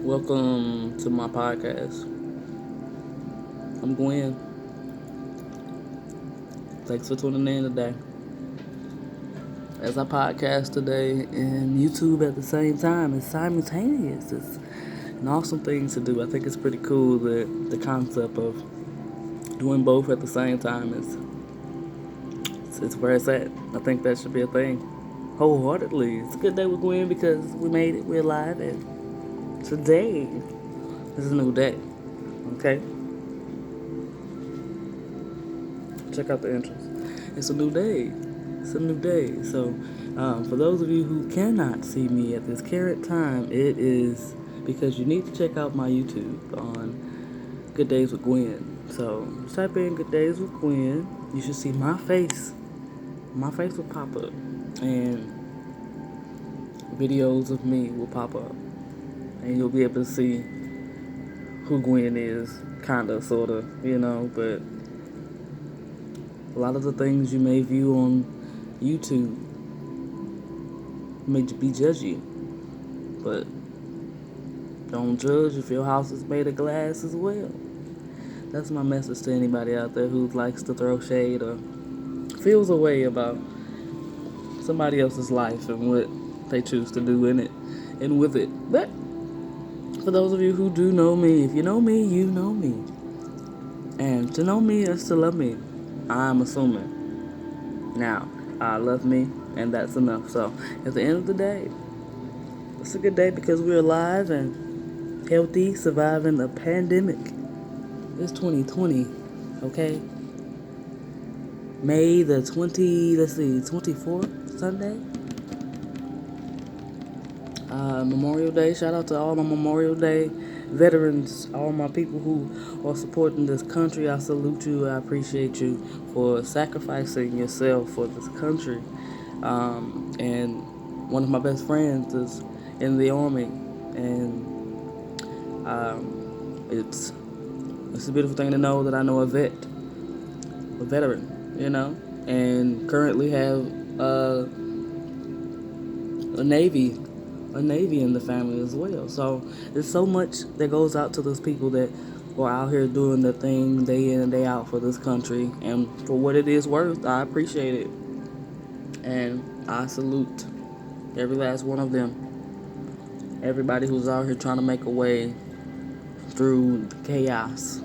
Welcome to my podcast. I'm Gwen. Thanks for tuning in today. As I podcast today and YouTube at the same time, it's simultaneous. It's an awesome thing to do. I think it's pretty cool that the concept of doing both at the same time is where it's at. I think that should be a thing. Wholeheartedly. It's a good day with Gwen because we made it. We're alive, and today is a new day. Okay? Check out the entrance. It's a new day. It's a new day. So, for those of you who cannot see me at this current time, it is because you need to check out my YouTube on Good Days with Gwen. So, just type in Good Days with Gwen. You should see my face. My face will pop up, and videos of me will pop up, and you'll be able to see who Gwen is, kinda, sorta, but a lot of the things you may view on YouTube may be judgy, but don't judge if your house is made of glass as well. That's my message to anybody out there who likes to throw shade or feels a way about somebody else's life and what they choose to do in it and with it. But for those of you who do know me, if you know me, you know me. And to know me is to love me. I'm assuming. Now, I love me, and that's enough. So, at the end of the day, it's a good day because we're alive and healthy, surviving a pandemic. It's 2020, okay? May the 24th, Sunday. Memorial Day. Shout out to all my Memorial Day veterans, all my people who are supporting this country. I salute you. I appreciate you for sacrificing yourself for this country. And one of my best friends is in the Army, and it's a beautiful thing to know that I know a veteran, and currently have a Navy in the family as well. So there's so much that goes out to those people that are out here doing the thing day in and day out for this country. And for what it is worth, I appreciate it. And I salute every last one of them. Everybody who's out here trying to make a way through the chaos.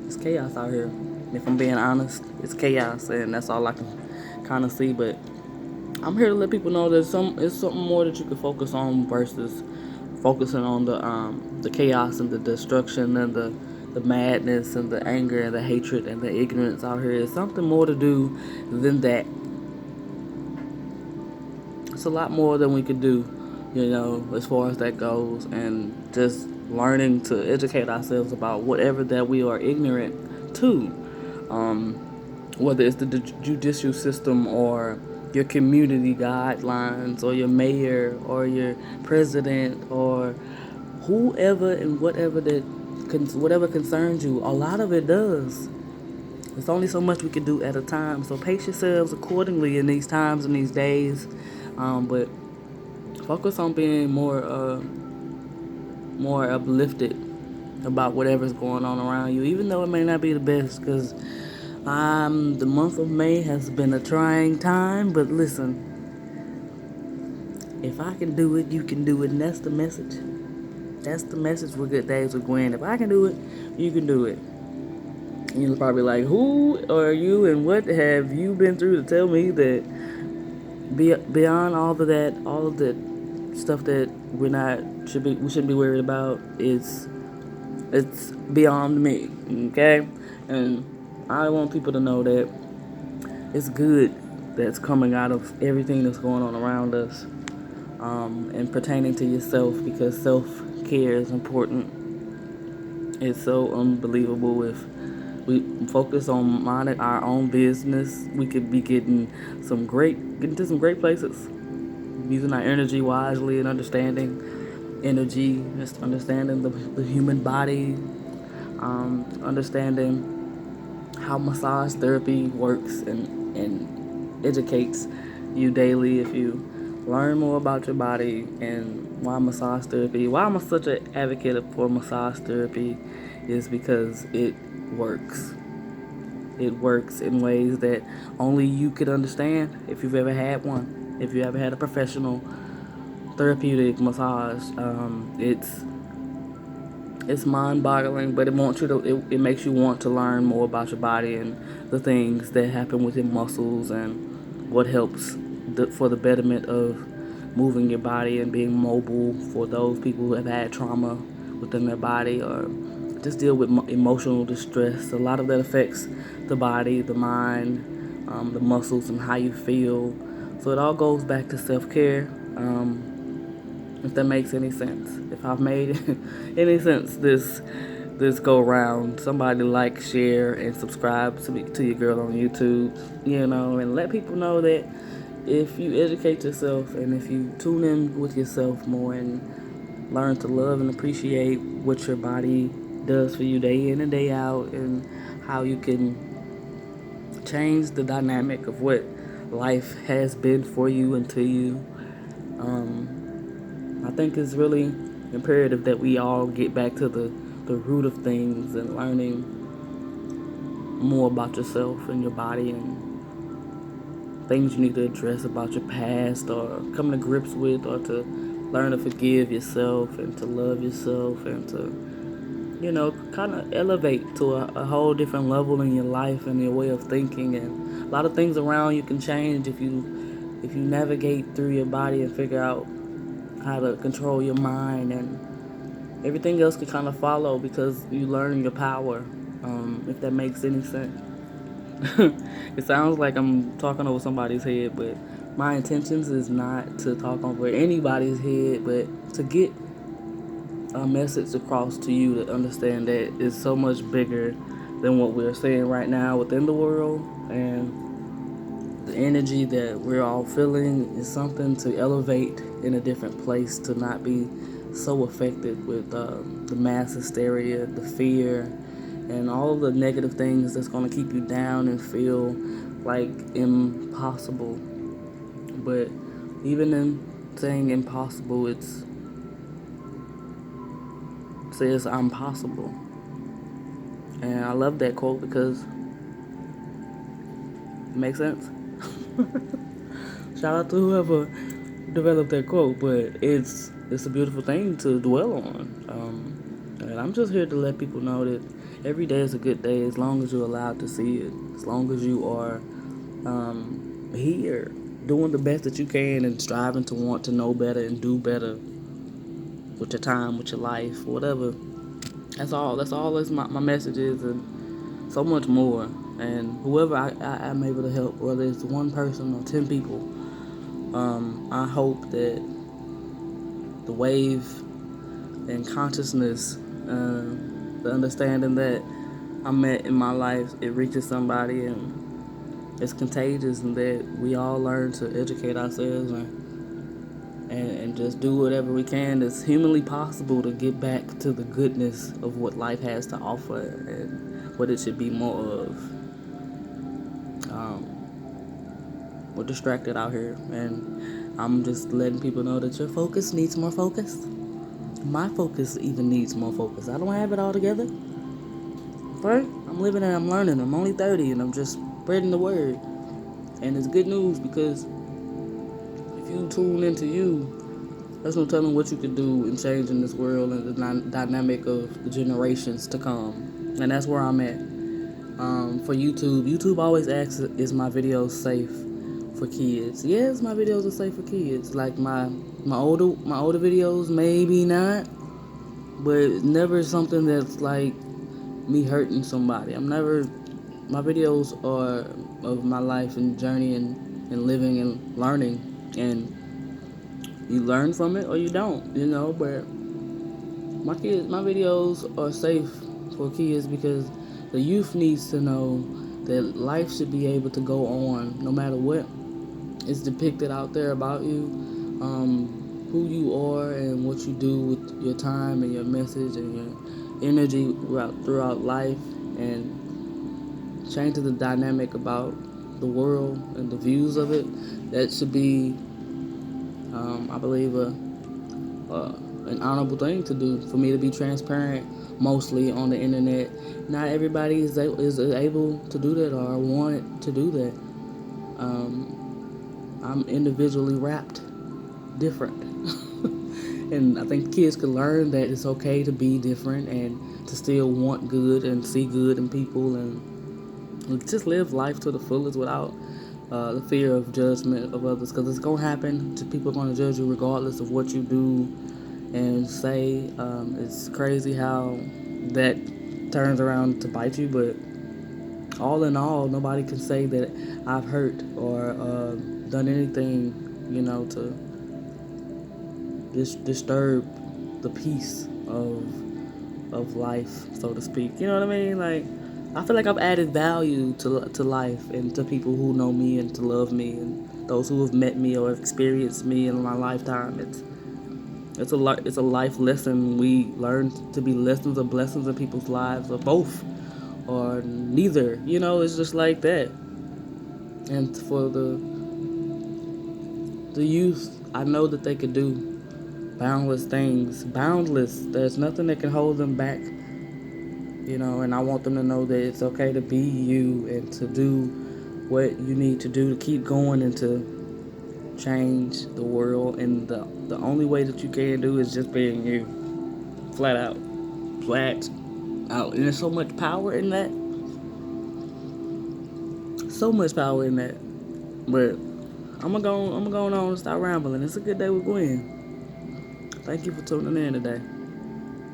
It's chaos out here. If I'm being honest, it's chaos, and that's all I can kind of see. But I'm here to let people know that it's something more that you can focus on versus focusing on the chaos and the destruction and the madness and the anger and the hatred and the ignorance out here. It's something more to do than that. It's a lot more than we could do, as far as that goes, and just learning to educate ourselves about whatever that we are ignorant to, whether it's the judicial system or your community guidelines or your mayor or your president or whoever and whatever concerns you. A lot of it does. There's only so much we can do at a time, so pace yourselves accordingly in these times and these days, but focus on being more uplifted about whatever's going on around you, even though it may not be the best, because the month of May has been a trying time, but listen, if I can do it, you can do it, and that's the message. That's the message for Good Days with Gwen. If I can do it, you can do it. And you're probably like, who are you and what have you been through to tell me that beyond all of the stuff that we shouldn't be worried about, it's beyond me, okay? And I want people to know that it's good that's coming out of everything that's going on around us, and pertaining to yourself, because self-care is important. It's so unbelievable. If we focus on minding our own business, we could be getting to some great places, using our energy wisely and understanding energy, just understanding the human body, understanding how massage therapy works and educates you daily if you Learn more about your body and why massage therapy. Why I'm such an advocate for massage therapy is because it works. It works in ways that only you could understand if you've ever had one. If you ever had a professional therapeutic massage, it's mind-boggling, but it wants you to. It makes you want to learn more about your body and the things that happen with your muscles and what helps for the betterment of moving your body and being mobile for those people who have had trauma within their body or just deal with emotional distress. A lot of that affects the body, the mind, the muscles, and how you feel. So it all goes back to self-care. If that makes any sense. If I've made any sense this go round, somebody like, share, and subscribe to your girl on YouTube, and let people know that if you educate yourself and if you tune in with yourself more and learn to love and appreciate what your body does for you day in and day out and how you can change the dynamic of what life has been for you and to you. I think it's really imperative that we all get back to the root of things and learning more about yourself and your body and things you need to address about your past or come to grips with, or to learn to forgive yourself and to love yourself and to kind of elevate to a whole different level in your life and your way of thinking. And a lot of things around you can change if you navigate through your body and figure out how to control your mind, and everything else can kind of follow because you learn your power, if that makes any sense. It sounds like I'm talking over somebody's head, but my intentions is not to talk over anybody's head, but to get a message across to you to understand that it's so much bigger than what we're seeing right now within the world, and the energy that we're all feeling is something to elevate in a different place, to not be so affected with the mass hysteria, the fear, and all of the negative things that's going to keep you down and feel like impossible. But even in saying impossible, it says I'm possible. And I love that quote because it makes sense. Shout out to whoever developed that quote, but it's a beautiful thing to dwell on. And I'm just here to let people know that every day is a good day as long as you're allowed to see it, as long as you are here doing the best that you can and striving to want to know better and do better with your time, with your life, whatever. That's all. That's all. That's my message is, and so much more. And whoever I'm able to help, whether it's one person or 10 people, I hope that the wave and consciousness, the understanding that I met in my life, it reaches somebody and it's contagious, and that we all learn to educate ourselves and just do whatever we can that's humanly possible to get back to the goodness of what life has to offer and what it should be more of. We're distracted out here, and I'm just letting people know that your focus needs more focus. My focus even needs more focus. I don't have it all together. Right? I'm living and I'm learning. I'm only 30 and I'm just spreading the word. And it's good news because if you tune into you, there's no telling what you could do in changing this world and the dynamic of the generations to come. And that's where I'm at. For YouTube always asks, is my videos safe for kids? Yes, my videos are safe for kids. Like my older videos, maybe not, but never something that's like me hurting somebody. My videos are of my life and journey and living and learning, and you learn from it or you don't, but my videos are safe for kids because the youth needs to know that life should be able to go on no matter what is depicted out there about you, who you are and what you do with your time and your message and your energy throughout life, and changing the dynamic about the world and the views of it. That should be I believe an honorable thing to do for me to be transparent mostly on the internet. Not everybody is able to do that or want to do that. I'm individually wrapped different. And I think kids could learn that it's okay to be different and to still want good and see good in people and just live life to the fullest without the fear of judgment of others, because it's going to happen. People are going to judge you regardless of what you do and say. It's crazy how that turns around to bite you, but all in all, nobody can say that I've hurt or done anything, to disturb the peace of life, so to speak. You know what I mean? Like, I feel like I've added value to life and to people who know me and to love me and those who have met me or have experienced me in my lifetime. It's a life lesson. We learn to be lessons or blessings in people's lives, or both, or neither. It's just like that. And for the youth, I know that they could do boundless things. Boundless. There's nothing that can hold them back. And I want them to know that it's okay to be you and to do what you need to do to keep going and to change the world. And the only way that you can do is just being you. Flat out. Flat out. And there's so much power in that. So much power in that. But I'm gonna go on and stop rambling. It's a good day with Gwen. Thank you for tuning in today.